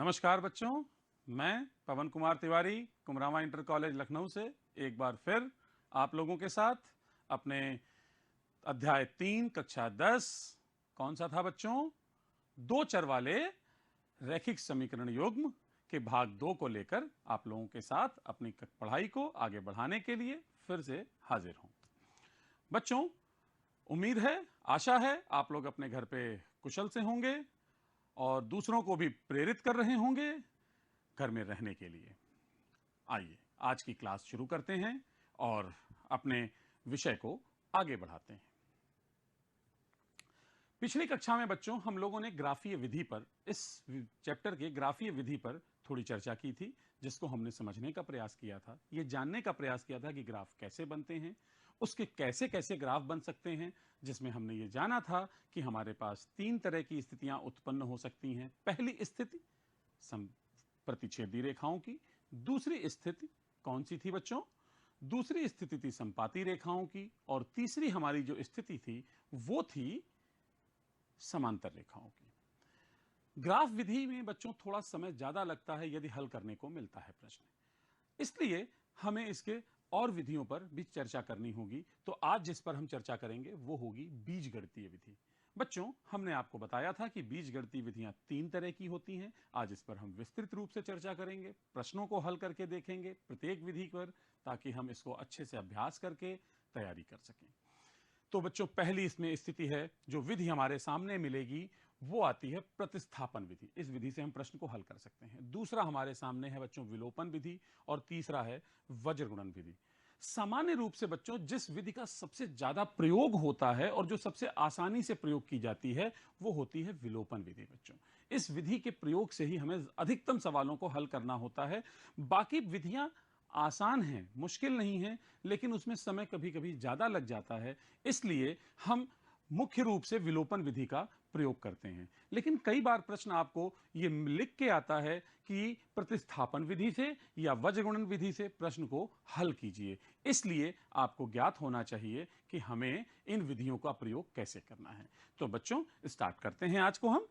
नमस्कार बच्चों, मैं पवन कुमार तिवारी कुमरावा इंटर कॉलेज लखनऊ से एक बार फिर आप लोगों के साथ अपने अध्याय 3 कक्षा 10 कौन सा था बच्चों? दो चर वाले रैखिक समीकरण युग्म के भाग 2 को लेकर आप लोगों के साथ अपनी पढ़ाई को आगे बढ़ाने के लिए फिर से हाजिर हूं। बच्चों, उम्मीद है, आशा है आप लोग अपने घर पे कुशल से होंगे और दूसरों को भी प्रेरित कर रहे होंगे घर में रहने के लिए। आइए आज की क्लास शुरू करते हैं और अपने विषय को आगे बढ़ाते हैं। पिछली कक्षा में बच्चों हम लोगों ने ग्राफीय विधि पर, इस चैप्टर के ग्राफीय विधि पर थोड़ी चर्चा की थी, जिसको हमने समझने का प्रयास किया था, ये जानने का प्रयास किया था कि ग्राफ कैसे बनते हैं, उसके कैसे कैसे ग्राफ बन सकते हैं, जिसमें हमने ये जाना था कि हमारे पास 3 तरह की स्थितियां उत्पन्न हो सकती हैं। पहली स्थिति प्रतिच्छेदी रेखाओं की, दूसरी स्थिति कौन सी थी बच्चों? दूसरी स्थिति थी संपाती रेखाओं की, और तीसरी हमारी जो स्थिति थी वो थी समांतर रेखाओं की। ग्राफ विधि में बच्चों थोड़ा समय ज्यादा लगता है यदि हल करने को मिलता है प्रश्न, इसलिए हमें इसके और विधियों पर भी चर्चा करनी होगी। तो आज जिस पर हम चर्चा करेंगे वो होगी बीजगणितीय विधि। बच्चों, हमने आपको बताया था कि बीजगणितीय विधियां 3 तरह की होती हैं। आज इस पर हम विस्तृत रूप से चर्चा करेंगे, प्रश्नों को हल करके देखेंगे प्रत्येक विधि पर, ताकि हम इसको अच्छे से अभ्यास करके तैयारी कर सकें। तो बच्चों, पहली इसमें स्थिति है, जो विधि हमारे सामने मिलेगी वो आती है प्रतिस्थापन विधि। इस विधि से हम प्रश्न को हल कर सकते हैं। दूसरा हमारे सामने है बच्चों विलोपन विधि, और तीसरा है वज्रगुणन विधि। सामान्य रूप से बच्चों जिस विधि का सबसे ज्यादा प्रयोग होता है और जो सबसे आसानी से प्रयोग की जाती है वो होती है विलोपन विधि। बच्चों, इस विधि के प्रयोग से ही हमें अधिकतम सवालों को हल करना होता है। बाकी विधियां आसान हैं, मुश्किल नहीं है, लेकिन उसमें समय कभी कभी ज्यादा लग जाता है, इसलिए हम मुख्य रूप से विलोपन विधि का प्रयोग करते हैं। लेकिन कई बार प्रश्न आपको ये लिख के आता है कि प्रतिस्थापन विधि से या वज्रगुणन विधि से प्रश्न को हल कीजिए, इसलिए आपको ज्ञात होना चाहिए कि हमें इन विधियों का प्रयोग कैसे करना है। तो बच्चों, स्टार्ट करते हैं आज को हम।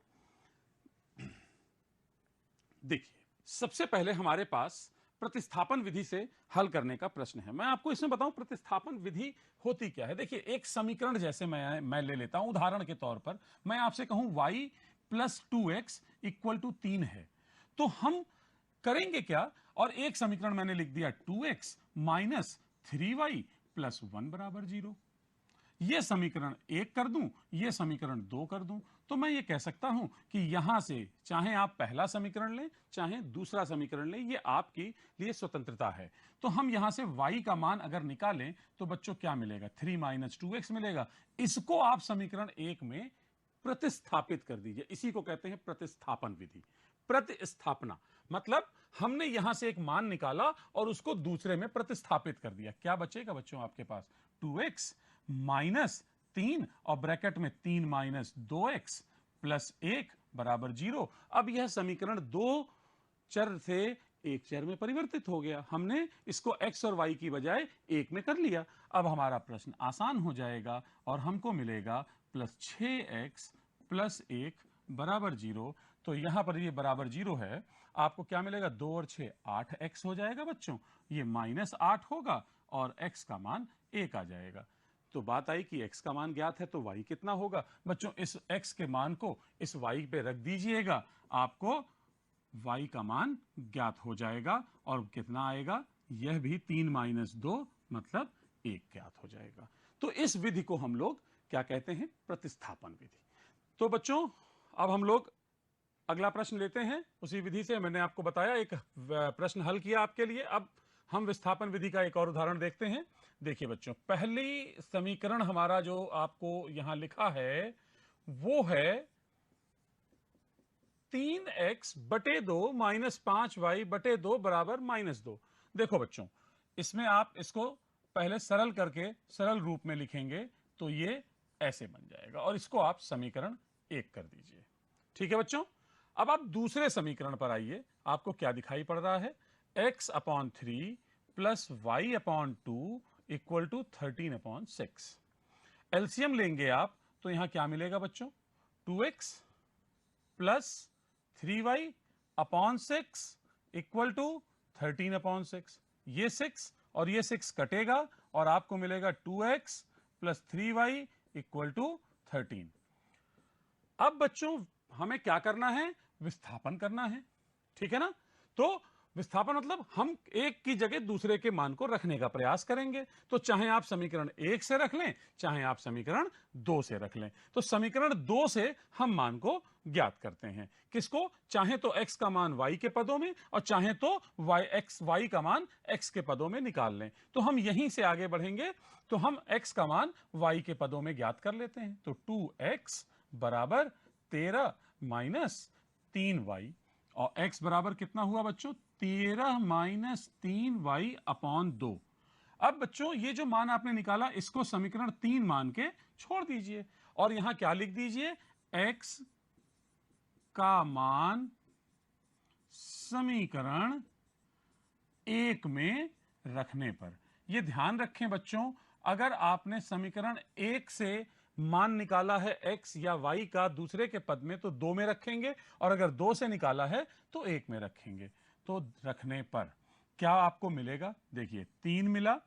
देखिए, सबसे पहले हमारे पास प्रतिस्थापन विधि से हल करने का प्रश्न है। मैं आपको इसमें बताऊं प्रतिस्थापन विधि होती क्या है। देखिए, एक समीकरण जैसे मैं ले लेता हूं, उदाहरण के तौर पर मैं आपसे कहूं y plus 2x equal to 3 है, तो हम करेंगे क्या? और एक समीकरण मैंने लिख दिया 2x माइनस 3y प्लस 1 बराबर 0। यह समीकरण 1 कर दूं, यह समीकरण 2 कर दूं, तो मैं ये कह सकता हूं कि यहां से चाहे आप पहला समीकरण लें चाहे दूसरा समीकरण लें, यह आपके लिए स्वतंत्रता है। तो हम यहां से y का मान अगर निकालें तो बच्चों क्या मिलेगा? 3 माइनस 2x मिलेगा। इसको आप समीकरण 1 में प्रतिस्थापित कर दीजिए, इसी को कहते हैं प्रतिस्थापन विधि। प्रतिस्थापना मतलब हमने यहां से एक मान निकाला और उसको दूसरे में प्रतिस्थापित कर दिया। क्या बचेगा बच्चों आपके पास? 2x माइनस 3 और ब्रैकेट में 3 माइनस 2x प्लस 1 बराबर 0। अब यह समीकरण 2 चर से एक चर में परिवर्तित हो गया। हमने इसको x और y की बजाय 1 में कर लिया। अब हमारा प्रश्न आसान हो जाएगा और हमको मिलेगा प्लस 6x प्लस 1 बराबर 0। तो यहां पर ये बराबर 0 है, आपको क्या मिलेगा? 2 और 6 8x हो जाएगा बच्चों, ये माइनस 8 होगा और x का मान 1 आ जाएगा। तो बात आई कि x का मान ज्ञात है तो y कितना होगा? बच्चों, इस x के मान को इस y पे रख दीजिएगा, आपको y का मान ज्ञात हो जाएगा। और कितना आएगा? यह भी 3 माइनस 2 मतलब 1 ज्ञात हो जाएगा। तो इस विधि को हम लोग क्या कहते हैं? प्रतिस्थापन विधि। तो बच्चों, अब हम लोग अगला प्रश्न लेते हैं। उसी विधि से मैंने आपको बताया, एक प्रश्न हल किया आपके लिए। अब हम विस्थापन विधि का एक और उदाहरण देखते हैं। देखिए बच्चों, पहली समीकरण हमारा जो आपको यहां लिखा है वो है 3x बटे 2 माइनस 5y बटे 2 बराबर माइनस 2। देखो बच्चों, इसमें आप इसको पहले सरल करके सरल रूप में लिखेंगे तो ये ऐसे बन जाएगा, और इसको आप समीकरण 1 कर दीजिए। ठीक है बच्चों, अब आप दूसरे समीकरण पर आइए। आपको क्या दिखाई पड़ रहा है? x upon 3 plus y upon 2 equal to 13 upon 6। LCM लेंगे आप तो यहां क्या मिलेगा बच्चों? 2x plus 3y upon 6 equal to 13 upon 6। ये 6 और ये 6 कटेगा और आपको मिलेगा 2x plus 3y equal to 13। अब बच्चों हमें क्या करना है, विस्थापन करना है, ठीक है ना। तो विस्थापन मतलब हम एक की जगह दूसरे के मान को रखने का प्रयास करेंगे। तो चाहे आप समीकरण 1 से रख लें, चाहे आप समीकरण 2 से रख लें। तो समीकरण 2 से हम मान को ज्ञात करते हैं। किसको? चाहे तो x का मान y के पदों में और चाहे तो y का मान x के पदों में निकाल लें। तो हम यहीं से आगे बढ़ेंगे, तो हम x का मान y के पदों में ज्ञात कर लेते हैं। तो 2x बराबर 13 माइनस 3y, और x बराबर कितना हुआ बच्चों? 13 माइनस 3y अपॉन 2। अब बच्चों ये जो मान आपने निकाला इसको समीकरण 3 मान के छोड़ दीजिए और यहां क्या लिख दीजिए, x का मान समीकरण 1 में रखने पर। यह ध्यान रखें बच्चों, अगर आपने समीकरण 1 से मान निकाला है x या y का दूसरे के पद में तो 2 में रखेंगे, और अगर 2 से निकाला है तो 1 में रखेंगे। तो रखने पर क्या आपको मिलेगा? देखिए 3 मिला,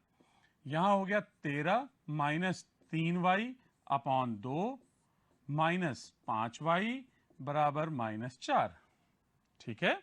यहां हो गया 13 minus 3y upon 2 minus 5y बराबर माइनस 4। ठीक है,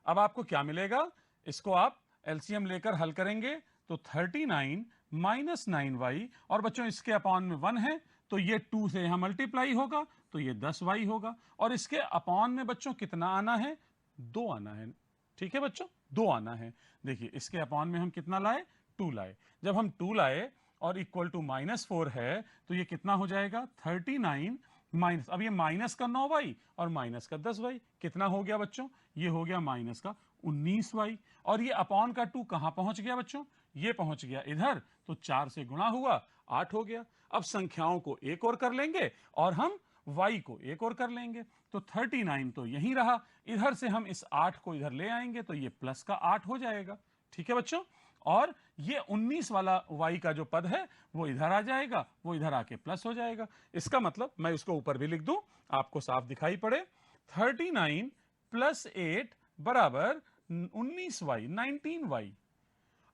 अब आपको क्या मिलेगा? इसको आप एलसीएम लेकर हल करेंगे तो 39 माइनस 9y, और बच्चों इसके अपॉन में 1 है तो ये 2 से यहां मल्टीप्लाई होगा तो ये 10y होगा, और इसके अपॉन में बच्चों कितना आना है? 2 आना है। ठीक है बच्चों, 2 आना है। देखिए इसके अपॉन में हम कितना लाए? 2 लाए। जब हम 2 लाए और इक्वल टू -4 है तो ये कितना हो जाएगा? 39 माइनस, अब ये माइनस का 9y और माइनस का 10y, कितना हो गया बच्चों? ये हो गया माइनस का 19y, और ये अपॉन का 2 कहां पहुंच गया बच्चों? ये पहुंच गया इधर, तो 4 से गुणा हुआ 8 हो गया। अब संख्याओं को एक और कर लेंगे और हम y को एक और कर लेंगे, तो 39 तो यहीं रहा, इधर से हम इस 8 को इधर ले आएंगे तो ये प्लस का 8 हो जाएगा। ठीक है बच्चों, और ये 19 वाला y का जो पद है वो इधर आ जाएगा, वो इधर आके प्लस हो जाएगा। इसका मतलब मैं इसको ऊपर भी लिख दूं, आपको साफ दिखाई पड़े, 39 प्लस 8 बराबर 19y, 19y।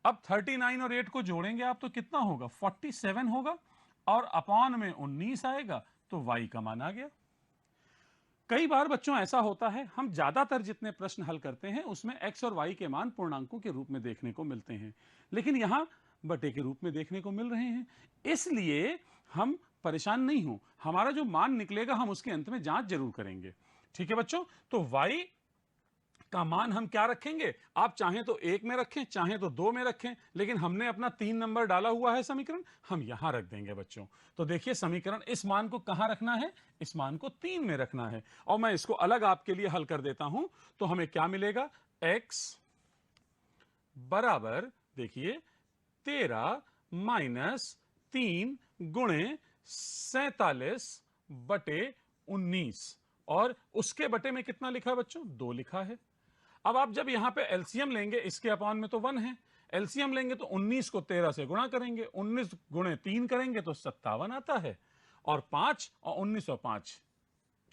अब 39 और 8 को जोड़ेंगे आप तो कितना होगा? 47 होगा, और अपॉन में 19 आएगा तो y का मान आ गया। कई बार बच्चों ऐसा होता है, हम ज्यादातर जितने प्रश्न हल करते हैं उसमें x और y के मान पूर्णांकों के रूप में देखने को मिलते हैं, लेकिन यहां बटे के रूप में देखने को मिल रहे हैं। इसलिए हम परेशान नहीं हो, हमारा जो मान निकलेगा हम उसके अंत में जांच जरूर करेंगे। ठीक है बच्चों, तो y का मान हम क्या रखेंगे? आप चाहें तो 1 में रखें, चाहें तो 2 में रखें, लेकिन हमने अपना 3 नंबर डाला हुआ है समीकरण, हम यहां रख देंगे बच्चों। तो देखिए समीकरण, इस मान को कहां रखना है? इस मान को 3 में रखना है, और मैं इसको अलग आपके लिए हल कर देता हूं तो हमें क्या मिलेगा? x बराबर देखिए 13 माइनस 3 गुणे 47 बटे 19, और उसके बटे में कितना लिखा है बच्चों? 2 लिखा है। अब आप जब यहां पे एलसीएम लेंगे, इसके अपॉन में तो 1 है, एलसीएम लेंगे तो 19 को 13 से गुणा करेंगे, 19 गुणे 3 करेंगे तो 57 आता है, और 5 और 19 और 5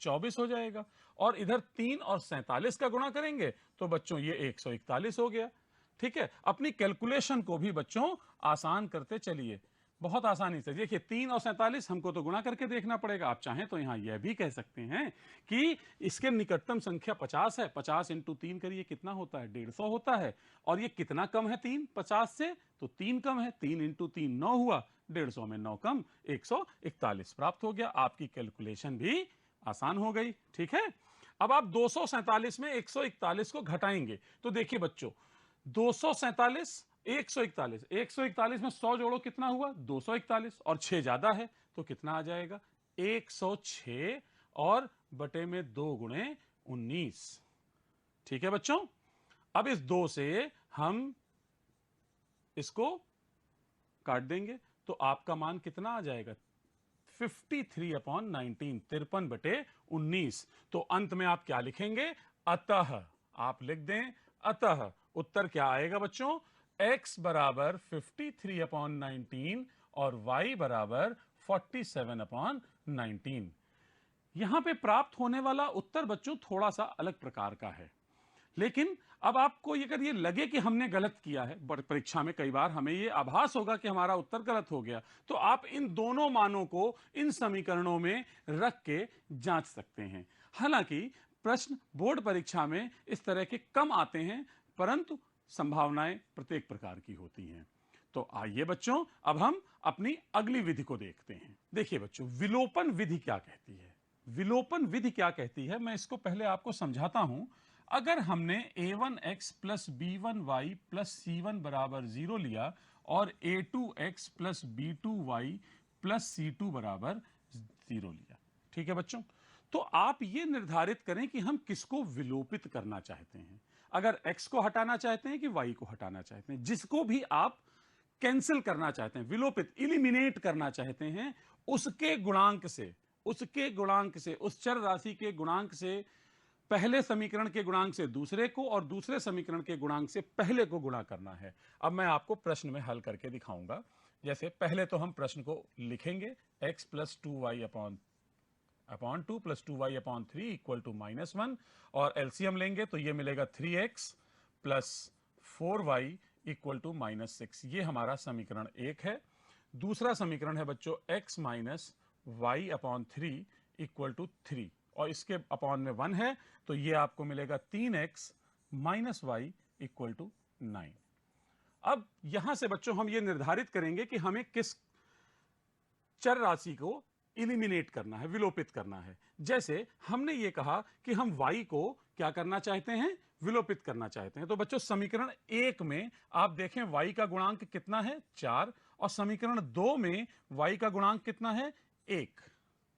24 हो जाएगा, और इधर 3 और 47 का गुणा करेंगे तो बच्चों ये 141 हो गया। ठीक है, अपनी कैलकुलेशन को भी बच्चों आसान करते चलिए, बहुत आसानी से। देखिए 3 और 47 हमको तो गुणा करके देखना पड़ेगा, आप चाहें तो यहां यह भी कह सकते हैं कि इसके निकटतम संख्या 50 है, 50 इंटू 3 करिए, कितना होता है? 150 होता है, और ये कितना कम है 3 50 से? तो 3 कम है, 3 इंटू 3 9 हुआ, 150 में 9 कम 141 प्राप्त हो गया। आपकी कैलकुलेशन भी आसान हो गई। ठीक है, अब आप 247 में 141 को घटाएंगे तो देखिए बच्चों 247 141, 141 में 100 जोड़ो, कितना हुआ? 241, और 6 ज्यादा है तो कितना आ जाएगा? 106, और बटे में 2 गुणे 19। ठीक है बच्चों, अब इस 2 से हम इसको काट देंगे तो आपका मान कितना आ जाएगा? 53/19, 53 बटे 19। तो अंत में आप क्या लिखेंगे? अतः, आप लिख दें अतः। उत्तर क्या आएगा बच्चों? x बराबर 53/19 और y बराबर 47/19। यहां पे प्राप्त होने वाला उत्तर बच्चों थोड़ा सा अलग प्रकार का है। लेकिन अब आपको अगर ये लगे कि हमने गलत किया है, परीक्षा में कई बार हमें ये आभास होगा कि हमारा उत्तर गलत हो गया, तो आप इन दोनों मानों को इन समीकरणों में रख के जांच सकते हैं। हालांकि प्रश्न बोर्ड परीक्षा में इस तरह के कम आते हैं, परंतु संभावनाएं प्रत्येक प्रकार की होती हैं। तो आइए बच्चों, अब हम अपनी अगली विधि को देखते हैं। देखिए बच्चों, विलोपन विधि क्या कहती है? विलोपन विधि क्या कहती है, मैं इसको पहले आपको समझाता हूं। अगर हमने a1x plus b1y plus c1 बराबर 0 लिया और a2x plus b2y plus c2 बराबर 0 लिया, ठीक है बच्चों, तो आप ये निर्धारित करें कि हम किसको विलोपित करना चाहते हैं। अगर x को हटाना चाहते हैं कि y को हटाना चाहते हैं, जिसको भी आप कैंसिल करना चाहते हैं, विलोपित इलिमिनेट करना चाहते हैं, उसके गुणांक से, उस चर राशि के गुणांक से पहले समीकरण के गुणांक से दूसरे को और दूसरे समीकरण के गुणांक से पहले को गुणा करना है। अब मैं आपको प्रश्न में हल करके दिखाऊंगा। जैसे पहले तो हम प्रश्न को लिखेंगे, x plus 2y upon 2 plus 2y upon 3 equal to -1, और एलसीएम लेंगे तो ये मिलेगा 3x plus 4y equal to -6। ये हमारा समीकरण 1 है। दूसरा समीकरण है बच्चों x minus y upon 3 equal to 3, और इसके अपॉन में 1 है, तो ये आपको मिलेगा 3x minus Y equal to 9। अब यहां से बच्चों हम ये निर्धारित करेंगे कि हमें किस चर राशि को इलिमिनेट करना है, विलोपित करना है। जैसे हमने ये कहा कि हम y को क्या करना चाहते हैं, विलोपित करना चाहते हैं। तो बच्चों समीकरण 1 में आप देखें y का गुणांक कितना है, 4, और समीकरण 2 में y का गुणांक कितना है, 1।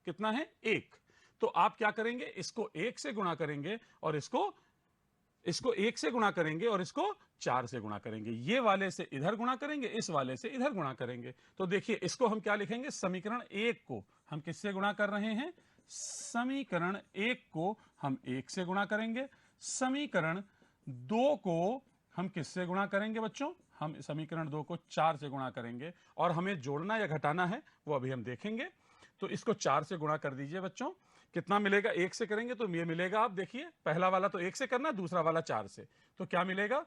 कितना है, 1। तो आप क्या करेंगे, इसको 1 से गुणा करेंगे और इसको 1 से गुणा करेंगे और इसको 4 से गुणा करेंगे। ये वाले से इधर गुणा करेंगे, इस वाले से इधर गुणा करेंगे। तो देखिए इसको हम क्या लिखेंगे, समीकरण 1 को हम किससे गुणा कर रहे हैं, समीकरण 1 को हम 1 से गुणा करेंगे। समीकरण 2 को हम किससे गुणा करेंगे बच्चों, हम समीकरण 2 को 4 से गुणा करेंगे, और हमें जोड़ना या घटाना है वो अभी हम देखेंगे। तो इसको 4 से गुणा कर दीजिए बच्चों, कितना मिलेगा, 1 से करेंगे तो ये मिलेगा, आप देखिए पहला वाला तो 1 से करना, दूसरा वाला 4 से, तो क्या मिलेगा,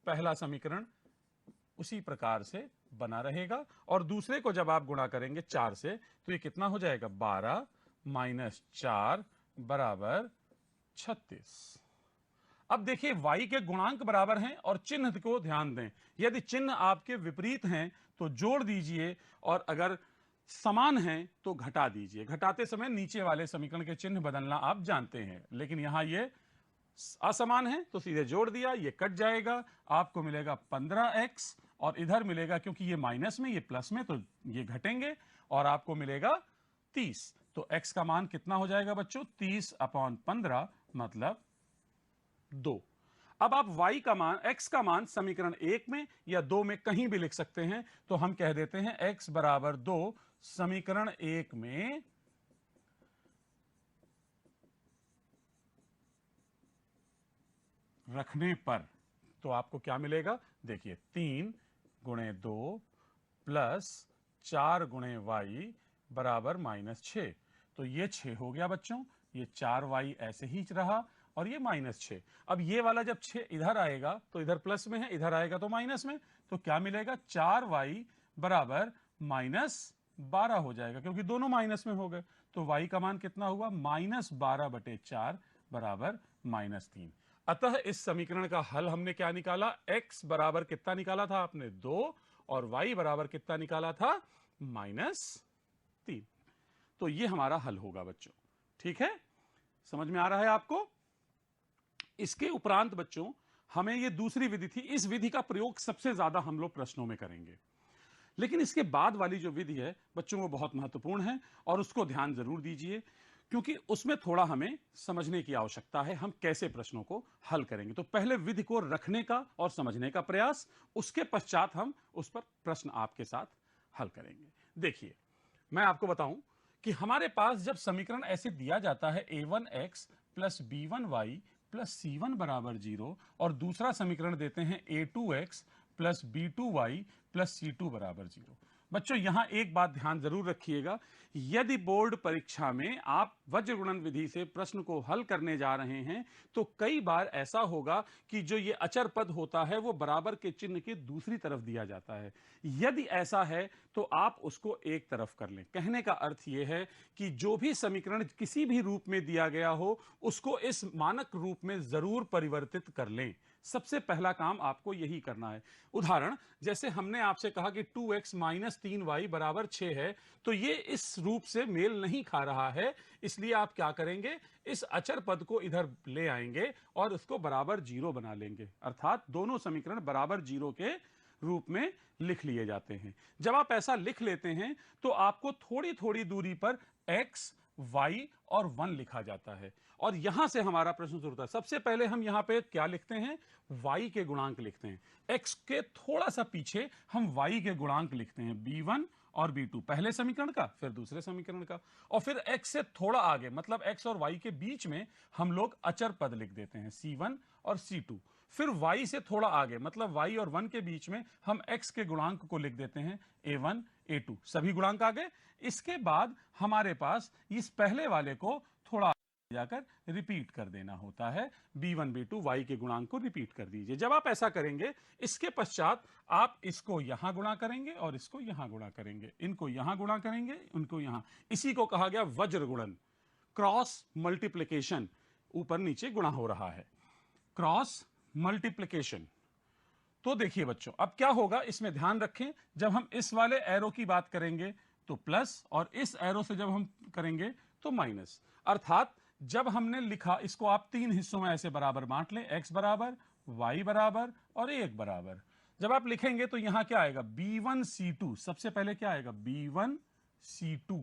पहला समीकरण उसी प्रकार से बना रहेगा, और दूसरे को जब आप गुणा करेंगे 4 से तो ये कितना हो जाएगा, 12 माइनस 4 बराबर 36। अब देखिए y के गुणांक बराबर हैं और चिन्ह को ध्यान दें, यदि चिन्ह आपके विपरीत हैं तो जोड़ दीजिए, और अगर समान हैं तो घटा दीजिए। घटाते समय नीचे वाले समीकरण के चिन्ह बदलना आप जानते हैं, लेकिन यहां ये असमान है तो सीधे जोड़ दिया, ये कट जाएगा, आपको मिलेगा 15x, और इधर मिलेगा, क्योंकि ये माइनस में ये प्लस में तो ये घटेंगे, और आपको मिलेगा 30। तो x का मान कितना हो जाएगा बच्चों, 30 अपॉन 15 मतलब 2। अब आप y का मान, x का मान समीकरण 1 में या 2 में कहीं भी लिख सकते हैं, तो हम कह देते हैं x बराबर 2 समीकरण 1 में रखने पर, तो आपको क्या मिलेगा, देखिए 3 गुणे 2 प्लस 4 गुणे y बराबर -6। तो ये 6 हो गया बच्चों, ये 4y ऐसे ही रहा, और ये -6। अब ये वाला जब 6 इधर आएगा तो इधर प्लस में है, इधर आएगा तो माइनस में, तो क्या मिलेगा, 4y बराबर -12 हो जाएगा, क्योंकि दोनों माइनस में हो गए। तो y का मान कितना हुआ, -12/4 बराबर -3। अतः इस समीकरण का हल हमने क्या निकाला, x बराबर कितना निकाला था आपने, 2, और y बराबर कितना निकाला था, -3। तो ये हमारा हल होगा बच्चों, ठीक है, समझ में आ रहा है आपको। इसके उपरांत बच्चों हमें ये दूसरी विधि थी, इस विधि का प्रयोग सबसे ज्यादा हम लोग प्रश्नों में करेंगे, लेकिन इसके बाद वाली जो विधि है बच्चों वो बहुत महत्वपूर्ण है, और उसको ध्यान जरूर दीजिए, क्योंकि उसमें थोड़ा हमें समझने की आवश्यकता है, हम कैसे प्रश्नों को हल करेंगे। तो पहले विधि को रखने का और समझने का प्रयास, उसके पश्चात हम उस पर प्रश्न आपके साथ हल करेंगे। देखिए मैं आपको बताऊं कि हमारे पास जब समीकरण ऐसे दिया जाता है a1x plus b1y plus c1 बराबर 0, और दूसरा समीकरण देते हैं a2x plus b2y plus c2 बराबर 0, बच्चों यहां एक बात ध्यान जरूर रखिएगा, यदि बोर्ड परीक्षा में आप वज्र गुणन विधि से प्रश्न को हल करने जा रहे हैं तो कई बार ऐसा होगा कि जो ये अचर पद होता है वो बराबर के चिन्ह के दूसरी तरफ दिया जाता है। यदि ऐसा है तो आप उसको एक तरफ कर लें। कहने का अर्थ यह है कि जो भी समीकरण किसी भी रूप में दिया गया हो उसको इस मानक रूप में जरूर परिवर्तित कर लें। सबसे पहला काम आपको यही करना है। उदाहरण, जैसे हमने आपसे कहा कि 2x माइनस 3y बराबर 6 है, तो ये इस रूप से मेल नहीं खा रहा है, इसलिए आप क्या करेंगे, इस अचर पद को इधर ले आएंगे और उसको बराबर 0 बना लेंगे, अर्थात दोनों समीकरण बराबर 0 के रूप में लिख लिए जाते हैं। जब आप ऐसा लिख लेते हैं तो आपको थोड़ी थोड़ी दूरी पर x, y और 1 लिखा जाता है और यहां से हमारा प्रश्न शुरू होता है। सबसे पहले हम यहां पे क्या लिखते हैं, y के गुणांक लिखते हैं। x के थोड़ा सा पीछे हम y के गुणांक लिखते हैं, b1 और b2, पहले समीकरण का फिर दूसरे समीकरण का, और फिर x से थोड़ा आगे मतलब x और y के बीच में हम लोग अचर पद लिख देते हैं, c1 और c2। फिर y से थोड़ा आगे मतलब y और 1 के बीच में हम x के गुणांक को लिख देते हैं, a1 a2, सभी गुणांक आ गए। इसके बाद हमारे पास इस पहले वाले को थोड़ा आगे जाकर रिपीट कर देना होता है, b1 b2 y के गुणांक को रिपीट कर दीजिए। जब आप ऐसा करेंगे इसके पश्चात आप इसको यहां गुणा करेंगे और इसको यहां गुणा करेंगे, इनको यहां गुणा करेंगे, इनको यहां, इसी को कहा गया वज्र गुणन, क्रॉस मल्टीप्लिकेशन, ऊपर नीचे गुणा हो रहा है, क्रॉस मल्टीप्लिकेशन। तो देखिए बच्चों अब क्या होगा, इसमें ध्यान रखें, जब हम इस वाले एरो की बात करेंगे तो प्लस और इस एरो से जब हम करेंगे तो माइनस, अर्थात जब हमने लिखा इसको आप तीन हिस्सों में ऐसे बराबर बांट लें, x बराबर, y बराबर और 1 बराबर। जब आप लिखेंगे तो यहां क्या आएगा, b1 c2, सबसे पहले क्या आएगा b1 c2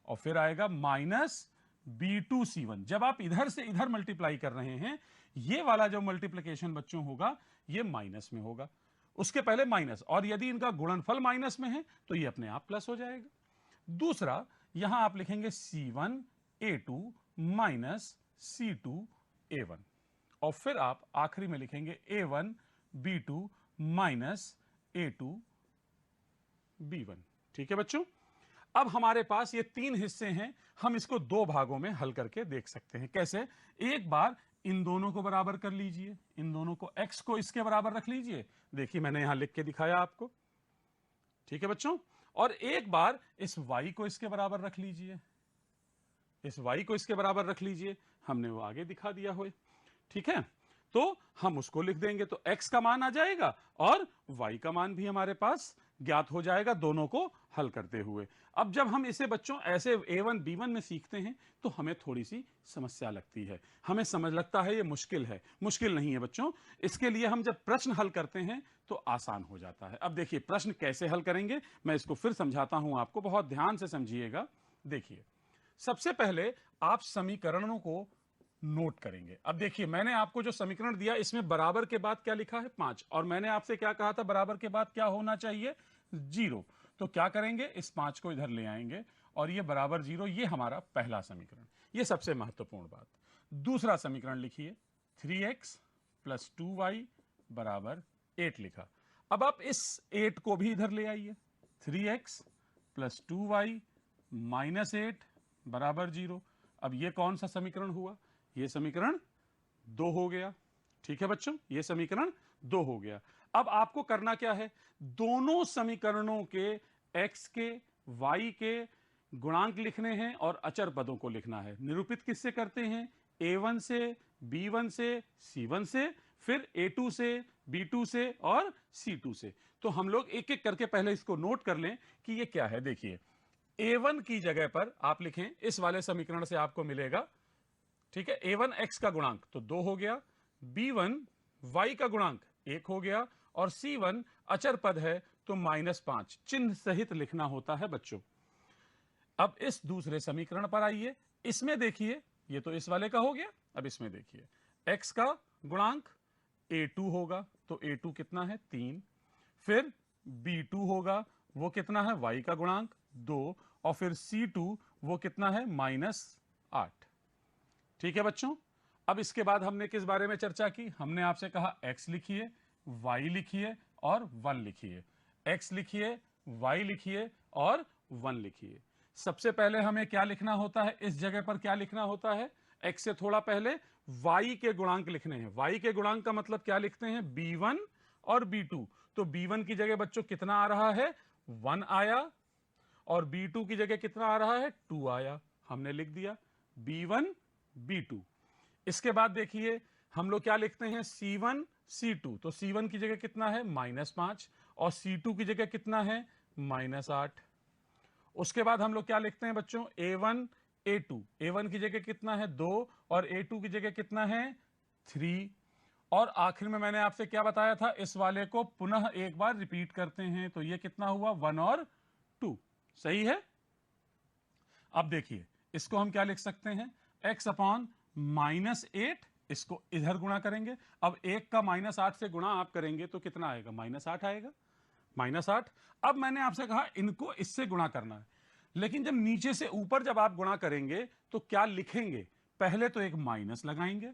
और फिर आएगा माइनस b2 c1। जब आप इधर से इधर मल्टीप्लाई कर रहे हैं, ये वाला जो मल्टीप्लिकेशन बच्चों होगा ये माइनस में होगा, उसके पहले माइनस, और यदि इनका गुणनफल माइनस में है तो ये अपने आप प्लस हो जाएगा। दूसरा, यहां आप लिखेंगे c1 a2 minus c2 a1 और फिर आप आखिरी में लिखेंगे a1 b2 minus a2 b1। ठीक है बच्चों, अब हमारे पास ये तीन हिस्से हैं, हम इसको दो भागों में हल करके देख सकते हैं। कैसे, एक बार इन दोनों को बराबर कर लीजिए, इन दोनों को, x को इसके बराबर रख लीजिए, देखिए मैंने यहां लिख के दिखाया आपको, ठीक है बच्चों, और एक बार इस y को इसके बराबर रख लीजिए, इस y को इसके बराबर रख लीजिए, हमने वो आगे दिखा दिया हुए, ठीक है। तो हम उसको लिख देंगे तो x का मान आ जाएगा और y का मान भी हमारे पास ज्ञात हो जाएगा दोनों को हल करते हुए। अब जब हम इसे बच्चों ऐसे a1 b1 में सीखते हैं तो हमें थोड़ी सी समस्या लगती है, हमें समझ लगता है ये मुश्किल है। मुश्किल नहीं है बच्चों, इसके लिए हम जब प्रश्न हल करते हैं तो आसान हो जाता है। अब देखिए प्रश्न कैसे हल करेंगे, मैं इसको फिर समझाता हूं आपको, बहुत ध्यान से समझिएगा। देखिए सबसे पहले आप समीकरणों को नोट करेंगे। अब देखिए मैंने आपको जो समीकरण दिया इसमें बराबर के बाद क्या लिखा है, 5, और मैंने आपसे क्या कहा था, बराबर के बाद क्या होना चाहिए, 0। तो क्या करेंगे, इस 5 को इधर ले आएंगे और ये बराबर 0, ये हमारा पहला समीकरण, ये सबसे महत्वपूर्ण बात। दूसरा समीकरण लिखिए, 3x प्लस 2y बराबर 8 लिखा। अब आप इस 8 को भी इधर ले आइए, 3x प्लस 2y माइनस 8 बराबर 0। अब ये कौन सा समीकरण हुआ, ये समीकरण 2 हो गया। ठीक है बच्चों, ये समीकरण 2 हो गया। अब आपको करना क्या है, दोनों समीकरणों के x के y के गुणांक लिखने हैं और अचर पदों को लिखना है। निरूपित किससे करते हैं, a1 से, b1 से, c1 से, फिर a2 से, b2 से और c2 से। तो हम लोग एक एक करके पहले इसको नोट कर लें कि ये क्या है। देखिए a1 की जगह पर आप लिखें, इस वाले समीकरण से आपको मिलेगा, ठीक है, a1 x का गुणांक तो 2 हो गया, b1 y का गुणांक 1 हो गया और c1 अचर पद है तो -5 चिन्ह सहित लिखना होता है बच्चों। अब इस दूसरे समीकरण पर आइए, इसमें देखिए ये तो इस वाले का हो गया। अब इसमें देखिए x का गुणांक a2 होगा तो a2 कितना है, 3, फिर b2 होगा वो कितना है, y का गुणांक 2, और फिर c2 वो कितना है, -8। ठीक है बच्चों, अब इसके बाद हमने किस बारे में चर्चा की, हमने आपसे कहा x लिखिए, y लिखिए और 1 लिखिए। x लिखिए, y लिखिए और 1 लिखिए। सबसे पहले हमें क्या लिखना होता है, इस जगह पर क्या लिखना होता है, x से थोड़ा पहले y के गुणांक लिखने हैं। y के गुणांक का मतलब क्या लिखते हैं, b1 और b2। तो b1 की जगह बच्चों कितना आ रहा है, 1 आया, और b2 की जगह कितना आ रहा है, 2 आया। हमने लिख दिया b1 b2। इसके बाद देखिए हम लोग क्या लिखते हैं, c1 c2। तो c1 की जगह कितना है, -5, और c2 की जगह कितना है, -8। उसके बाद हम लोग क्या लिखते हैं बच्चों, a1 a2। a1 की जगह कितना है, 2, और a2 की जगह कितना है, 3। और आखिर में मैंने आपसे क्या बताया था, इस वाले को पुनः एक बार रिपीट करते हैं। तो ये कितना हुआ, 1 और 2। सही है। अब देखिए इसको हम क्या लिख सकते हैं, x अपॉन -8, इसको इधर गुणा करेंगे। अब 1 का -8 से गुणा आप करेंगे तो कितना आएगा, -8 आएगा, -8। अब मैंने आपसे कहा इनको इससे गुणा करना है, लेकिन जब नीचे से ऊपर जब आप गुणा करेंगे तो क्या लिखेंगे, पहले तो एक माइनस लगाएंगे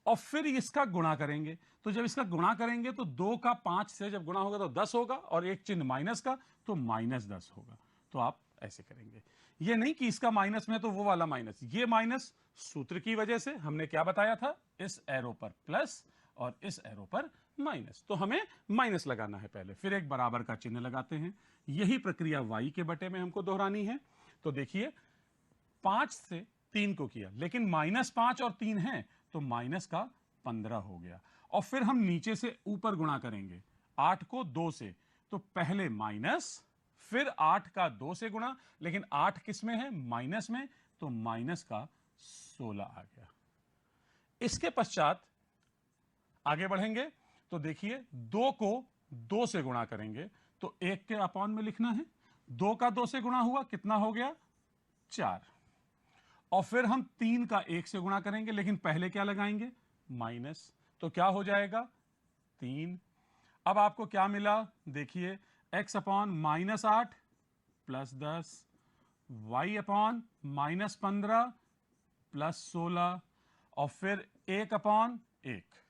और फिर इसका गुणा करेंगे। तो जब इसका गुणा करेंगे तो 2 का 5 से जब गुणा होगा तो 10 होगा, और एक चिन्ह माइनस का, तो -10 होगा। तो आप ऐसे करेंगे, ये नहीं कि इसका माइनस में तो वो वाला माइनस, ये माइनस सूत्र की वजह से हमने क्या बताया था, इस एरो पर प्लस और इस एरो पर माइनस। तो हमें माइनस लगाना है पहले, फिर एक बराबर का चिन्ह लगाते हैं। यही प्रक्रिया y के बटे में हमको दोहरानी है। तो देखिए 5 से 3 को किया, लेकिन -5 और 3 है तो माइनस का 15 हो गया। और फिर हम नीचे से ऊपर गुणा करेंगे 8 को 2 से, तो पहले माइनस, फिर 8 का 2 से गुणा, लेकिन 8 किस में है, माइनस में, तो माइनस का 16 आ गया। इसके पश्चात आगे बढ़ेंगे तो देखिए 2 को 2 से गुणा करेंगे तो 1 के अपॉन में लिखना है। 2 का 2 से गुणा हुआ, कितना हो गया, 4। और फिर हम 3 का 1 से गुणा करेंगे, लेकिन पहले क्या लगाएंगे, माइनस, तो क्या हो जाएगा, 3। अब आपको क्या मिला, देखिए x upon -8 plus 10, y upon -15 plus 16, और फिर 1 अपॉन 1।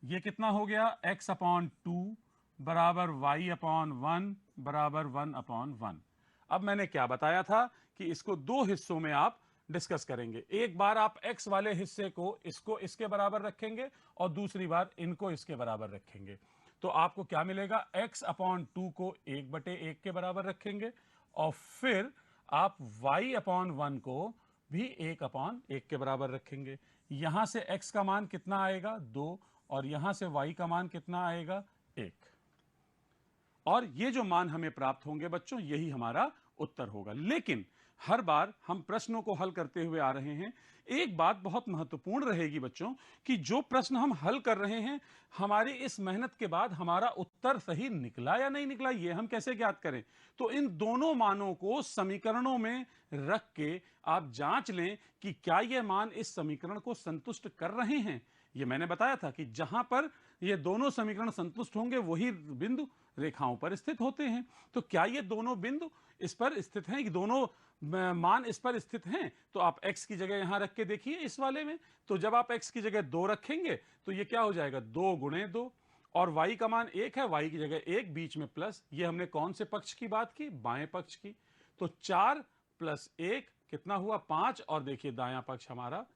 ये कितना हो गया, x अपॉन 2 बराबर y अपॉन 1 बराबर 1 अपॉन 1। अब मैंने क्या बताया था कि इसको दो हिस्सों में आप डिस्कस करेंगे। एक बार आप x वाले हिस्से को इसको इसके बराबर रखेंगे और दूसरी बार इनको इसके बराबर रखेंगे। तो आपको क्या मिलेगा, x अपॉन 2 को 1/1 के बराबर रखेंगे, और फिर आप y अपॉन 1 को भी 1/1 के बराबर रखेंगे। यहां से x का मान कितना आएगा, 2, और यहां से y का मान कितना आएगा, 1। और ये जो मान हमें प्राप्त होंगे बच्चों, यही हमारा उत्तर होगा। लेकिन हर बार हम प्रश्नों को हल करते हुए आ रहे हैं, एक बात बहुत महत्वपूर्ण रहेगी बच्चों, कि जो प्रश्न हम हल कर रहे हैं, हमारी इस मेहनत के बाद हमारा उत्तर सही निकला या नहीं निकला, ये हम कैसे ज्ञात करें। तो इन दोनों मानों को समीकरणों में रख के आप जांच लें कि क्या ये मान इस समीकरण को संतुष्ट कर रहे हैं। ये मैंने बताया था कि जहां पर ये दोनों समीकरण संतुष्ट होंगे वही बिंदु रेखाओं पर स्थित होते हैं। तो क्या ये दोनों बिंदु इस पर स्थित हैं, कि दोनों मान इस पर स्थित हैं। तो आप x की जगह यहां रख के देखिए इस वाले में, तो जब आप x की जगह 2 रखेंगे तो ये क्या हो जाएगा, 2 गुणे 2, और y का मान 1 है, y की जगह 1, बीच में प्लस। ये हमने कौन से पक्ष की बात की, बाएं पक्ष की। तो 4 + 1 कितना हुआ, 5, और देखिए दायां पक्ष हमारा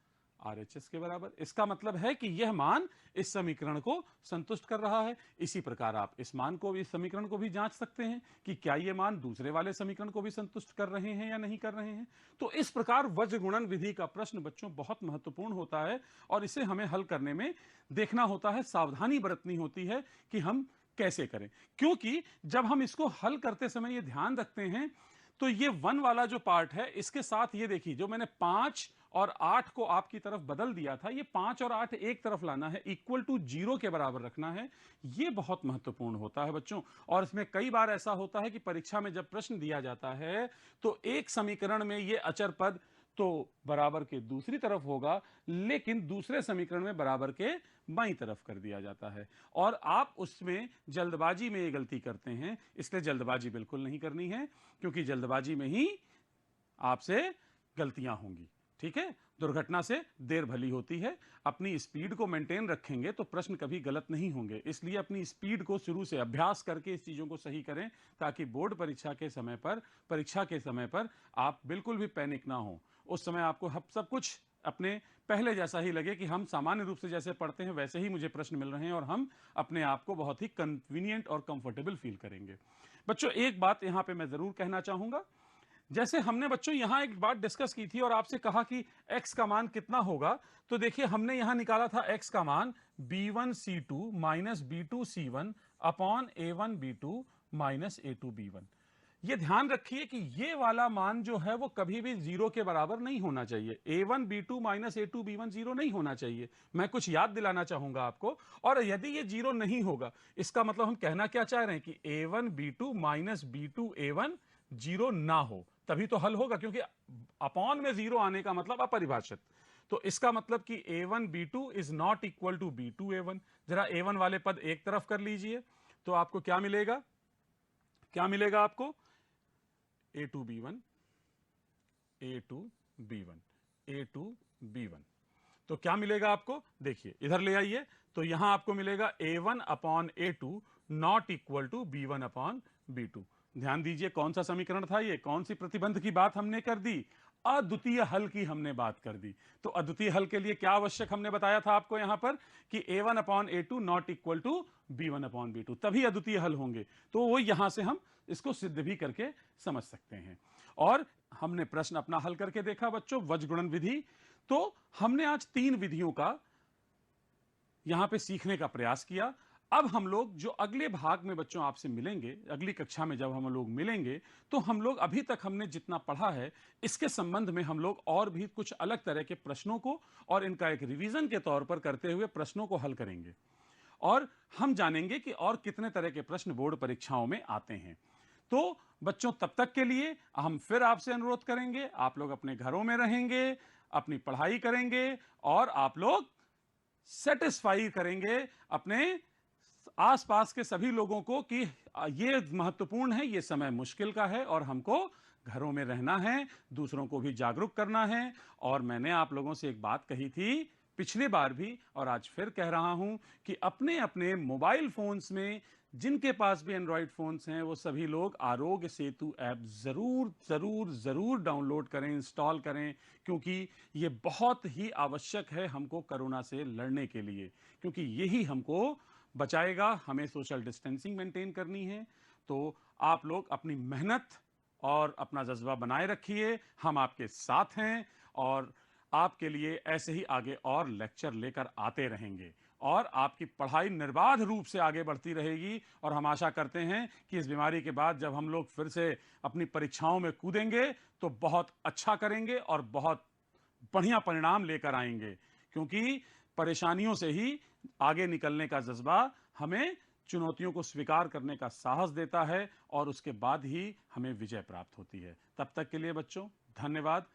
RHS के बराबर। इसका मतलब है कि यह मान इस समीकरण को संतुष्ट कर रहा है। इसी प्रकार आप इस मान को, इस समीकरण को भी जांच सकते हैं कि क्या ये मान दूसरे वाले समीकरण को भी संतुष्ट कर रहे हैं या नहीं कर रहे हैं। तो इस प्रकार वज्र गुणन विधि का प्रश्न बच्चों बहुत महत्वपूर्ण होता है, और इसे हमें हल करने में देखना होता है, सावधानी बरतनी होती है कि हम कैसे करें। क्योंकि जब हम इसको हल करते समय ये ध्यान रखते हैं, तो ये 1 वाला जो पार्ट है, इसके साथ ये देखिए जो मैंने 5 और 8 को आपकी तरफ बदल दिया था, ये 5 और 8 एक तरफ लाना है, इक्वल टू 0 के बराबर रखना है। ये बहुत महत्वपूर्ण होता है बच्चों। और इसमें कई बार ऐसा होता है कि परीक्षा में जब प्रश्न दिया जाता है तो एक समीकरण में ये अचर पद तो बराबर के दूसरी तरफ होगा, लेकिन दूसरे समीकरण में बराबर के बाईं तरफ कर दिया जाता है, और आप उसमें जल्दबाजी में ये गलती करते हैं। इसलिए जल्दबाजी बिल्कुल नहीं करनी है, क्योंकि जल्दबाजी में ही आपसे गलतियां होंगी। ठीक है, दुर्घटना से देर भली होती है। अपनी स्पीड को मेंटेन रखेंगे तो प्रश्न कभी गलत नहीं होंगे, इसलिए अपनी स्पीड को शुरू से अभ्यास करके इस चीजों को सही करें, ताकि बोर्ड परीक्षा के समय पर आप बिल्कुल भी पैनिक ना हो। उस समय आपको सब कुछ अपने पहले जैसा ही लगे कि हम सामान्य रूप से जैसे पढ़ते हैं वैसे ही मुझे प्रश्न मिल रहे हैं, और हम अपने आप को बहुत ही कन्वीनियंट और कंफर्टेबल फील करेंगे। बच्चों, एक बात यहां पे मैं जरूर कहना चाहूंगा, जैसे हमने बच्चों यहां एक बात डिस्कस की थी और आपसे कहा कि x का मान कितना होगा, तो देखिए हमने यहां निकाला था x का मान b1c2 minus b2c1 upon a1b2 minus a2b1। ये ध्यान रखिए कि ये वाला मान जो है वो कभी भी जीरो के बराबर नहीं होना चाहिए। a1b2 माइनस a2b1 जीरो नहीं होना चाहिए। मैं कुछ याद दिलाना चाहूंगा आपको, और यदि ये जीरो नहीं होगा, इसका मतलब हम कहना क्या चाह रहे हैं कि a1b2 माइनस b2a1 जीरो ना हो, तभी तो हल होगा, क्योंकि अपॉन में जीरो आने का मतलब अपरिभाषित। तो इसका मतलब कि a1b2 is not equal to b2a1। जरा a1 वाले पद एक तरफ कर लीजिए, तो आपको क्या मिलेगा, क्या मिलेगा आपको, a2b1 a2b1 a2b1। तो क्या मिलेगा आपको, देखिए इधर ले आइए, तो यहां आपको मिलेगा a1 upon a2 not equal to b1 upon b2। ध्यान दीजिए कौन सा समीकरण था ये, कौन सी प्रतिबंध की बात हमने कर दी, अद्वितीय हल की हमने बात कर दी। तो अद्वितीय हल के लिए क्या आवश्यक हमने बताया था आपको यहां पर कि a1 upon a2 not equal to b1 upon b2, तभी अद्वितीय हल होंगे। तो वो यहां से हम इसको सिद्ध भी करके समझ सकते हैं। और हमने प्रश्न अपना हल करके देखा बच्चों, वज्रगुणन विधि। तो हमने आज 3 विधियों का यहां पे सीखने का प्रयास किया। अब हम लोग जो अगले भाग में बच्चों आपसे मिलेंगे, अगली कक्षा में जब हम लोग मिलेंगे, तो हम लोग अभी तक हमने जितना पढ़ा है इसके संबंध में हम लोग और भी कुछ अलग तरह के प्रश्नों को और इनका एक रिवीजन के तौर पर करते हुए प्रश्नों को हल करेंगे, और हम जानेंगे कि और कितने तरह के प्रश्न बोर्ड परीक्षाओं में आते हैं। तो बच्चों, तब तक के लिए हम फिर आपसे अनुरोध करेंगे, आप लोग अपने घरों में रहेंगे, अपनी पढ़ाई करेंगे, और आप लोग सेटिस्फाई करेंगे अपने आसपास के सभी लोगों को कि ये महत्वपूर्ण है, ये समय मुश्किल का है, और हमको घरों में रहना है, दूसरों को भी जागरूक करना है। और मैंने आप लोगों से एक बात कही थी पिछली बार भी, और आज फिर कह रहा हूं कि अपने अपने मोबाइल फोन्स में, जिनके पास भी एंड्रॉइड फोन्स हैं, वो सभी लोग आरोग्य सेतु ऐप जरूर जरूर जरूर डाउनलोड करें, इंस्टॉल करें, क्योंकि ये बहुत ही आवश्यक है हमको कोरोना से लड़ने के लिए, क्योंकि यही हमको बचाएगा। हमें सोशल डिस्टेंसिंग मेंटेन करनी है। तो आप लोग अपनी मेहनत और अपना जज्बा बनाए रखिए, हम आपके साथ हैं, और आपके लिए ऐसे ही आगे और लेक्चर लेकर आते रहेंगे, और आपकी पढ़ाई निर्बाध रूप से आगे बढ़ती रहेगी। और हम आशा करते हैं कि इस बीमारी के बाद जब हम लोग फिर से अपनी परीक्षाओं में कूदेंगे तो बहुत अच्छा करेंगे और बहुत बढ़िया परिणाम लेकर आएंगे, क्योंकि परेशानियों से ही आगे निकलने का जज्बा हमें चुनौतियों को स्वीकार करने का साहस देता है, और उसके बाद ही हमें विजय प्राप्त होती है। तब तक के लिए बच्चों, धन्यवाद।